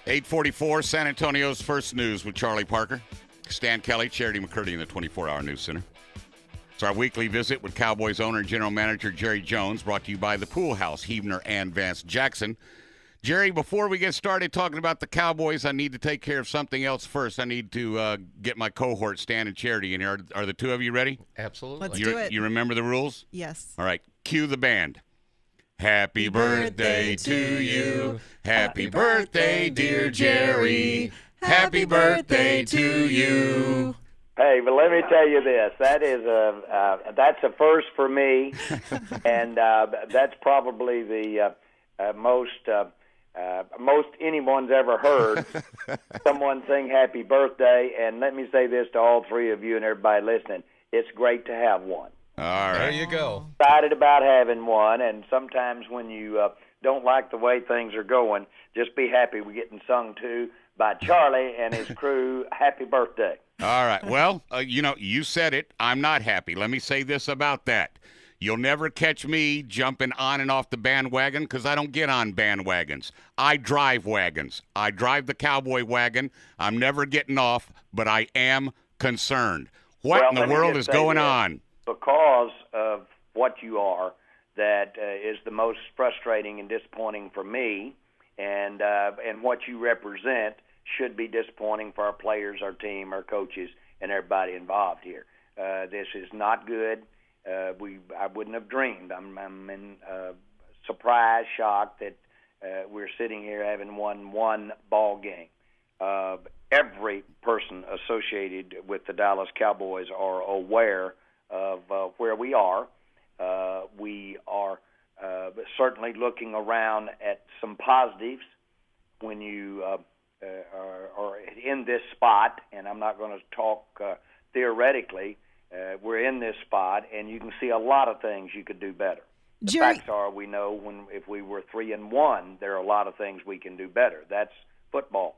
844, San Antonio's First News with Charlie Parker, Stan Kelly, Charity McCurdy in the 24-hour News Center. It's our weekly visit with Cowboys owner and general manager Jerry Jones, brought to you by the Pool House, Huebner and Vance Jackson. Jerry, before we get started talking about the Cowboys, I need to take care of something else first. I need to get my cohort, Stan and Charity, in here. Are the two of you ready? Absolutely. Let's do it. You remember the rules? Yes. All right, cue the band. Happy birthday to you. Happy birthday, dear Jerry. Happy birthday to you. Hey, but let me tell you this. That is that's a first for me, and that's probably the most anyone's ever heard someone sing happy birthday. And let me say this to all three of you and everybody listening. It's great to have one. All right. There you go. Excited about having one, and sometimes when you don't like the way things are going, just be happy we're getting sung to by Charlie and his crew. Happy birthday. All right. Well, you said it. I'm not happy. Let me say this about that. You'll never catch me jumping on and off the bandwagon because I don't get on bandwagons. I drive wagons. I drive the cowboy wagon. I'm never getting off, but I am concerned. What in the world is going on? Because of what you are, that is the most frustrating and disappointing for me, and what you represent should be disappointing for our players, our team, our coaches, and everybody involved here. This is not good. I wouldn't have dreamed. I'm in surprise, shocked that we're sitting here having won one ball game. Every person associated with the Dallas Cowboys are aware of where we are. We are certainly looking around at some positives when you are in this spot, and I'm not going to talk theoretically. We're in this spot, and you can see a lot of things you could do better. The Jerry, facts are, we know if we were 3-1, there are a lot of things we can do better. That's football.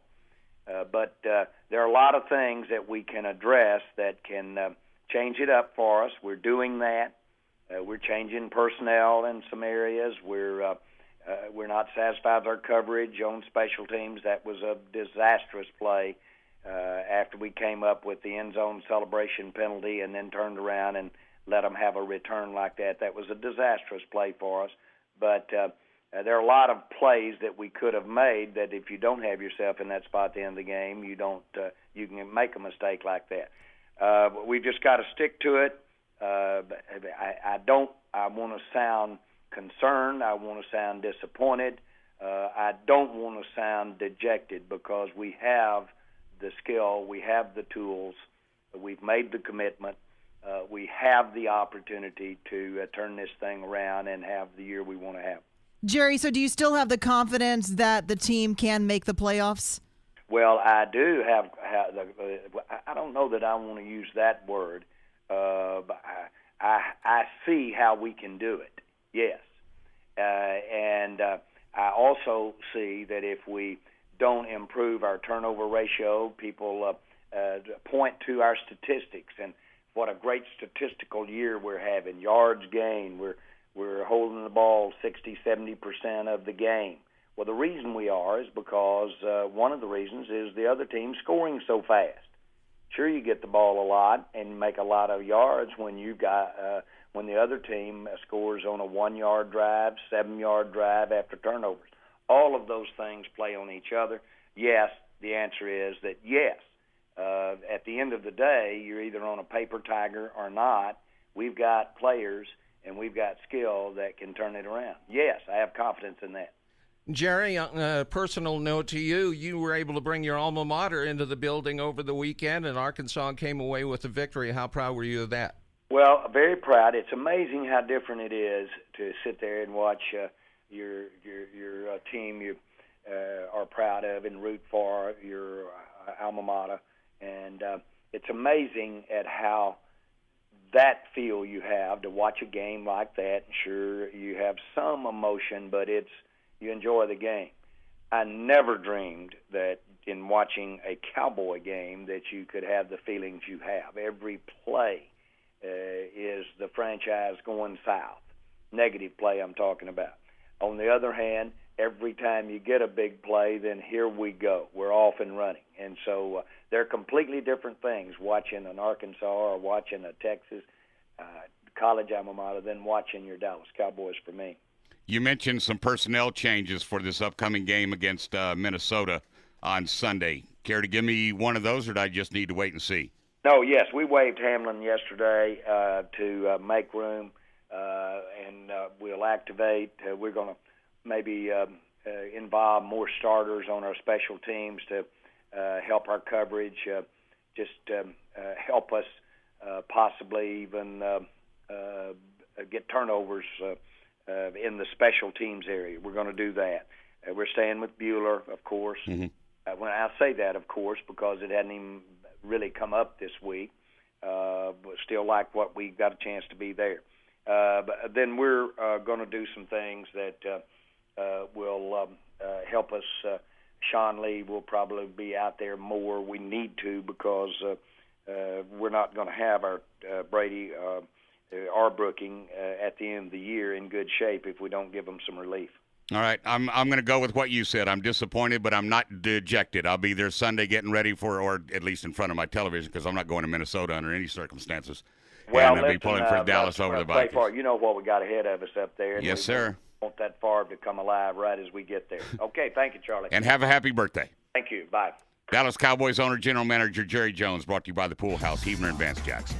But there are a lot of things that we can address that can change it up for us. We're doing that. We're changing personnel in some areas. We're not satisfied with our coverage on special teams. That was a disastrous play after we came up with the end zone celebration penalty and then turned around and let them have a return like that. That was a disastrous play for us. But there are a lot of plays that we could have made that if you don't have yourself in that spot at the end of the game, you can make a mistake like that. We just got to stick to it. I want to sound concerned. I want to sound disappointed. I don't want to sound dejected because we have the skill, we have the tools, we've made the commitment, we have the opportunity to turn this thing around and have the year we want to have. Jerry, so do you still have the confidence that the team can make the playoffs? Well, I do have I don't know that I want to use that word. But I see how we can do it, yes. And I also see that if we don't improve our turnover ratio, people point to our statistics and what a great statistical year we're having. Yards gained, we're holding the ball 60-70% of the game. Well, the reason we are is because one of the reasons is the other team scoring so fast. Sure, you get the ball a lot and make a lot of yards when when the other team scores on a 1-yard drive, 7-yard drive after turnovers. All of those things play on each other. Yes, the answer is that yes. At the end of the day, you're either on a paper tiger or not. We've got players and we've got skill that can turn it around. Yes, I have confidence in that. Jerry, on a personal note to you, you were able to bring your alma mater into the building over the weekend, and Arkansas came away with a victory. How proud were you of that? Well, very proud. It's amazing how different it is to sit there and watch your team you are proud of and root for, your alma mater. And it's amazing at how that feel you have to watch a game like that. Sure, you have some emotion, but you enjoy the game. I never dreamed that in watching a Cowboy game that you could have the feelings you have. Every play is the franchise going south. Negative play I'm talking about. On the other hand, every time you get a big play, then here we go. We're off and running. And so they're completely different things, watching an Arkansas or watching a Texas college alma mater than watching your Dallas Cowboys for me. You mentioned some personnel changes for this upcoming game against Minnesota on Sunday. Care to give me one of those, or do I just need to wait and see? No, yes, we waived Hamlin yesterday to make room, and we'll activate. We're going to maybe involve more starters on our special teams to help our coverage, help us possibly even get turnovers in the special teams area. We're going to do that. We're staying with Bueller, of course. Mm-hmm. When I say that, of course, because it hadn't even really come up this week, but still like what we got a chance to be there. But then we're going to do some things that will help us. Sean Lee will probably be out there more. We need to, because we're not going to have our Brady Arbrooking at the end of the year in good shape if we don't give them some relief. All right, I'm going to go with what you said. I'm disappointed, but I'm not dejected. I'll be there Sunday getting ready for, or at least in front of my television, because I'm not going to Minnesota under any circumstances. Well, and I'll be pulling for Dallas over the Vikings. Far, you know what we got ahead of us up there. And yes, sir. Want that far to come alive right as we get there. Okay, thank you, Charlie. And have a happy birthday. Thank you. Bye. Dallas Cowboys owner, general manager Jerry Jones, brought to you by the Pool House, Heavener and Vance Jackson.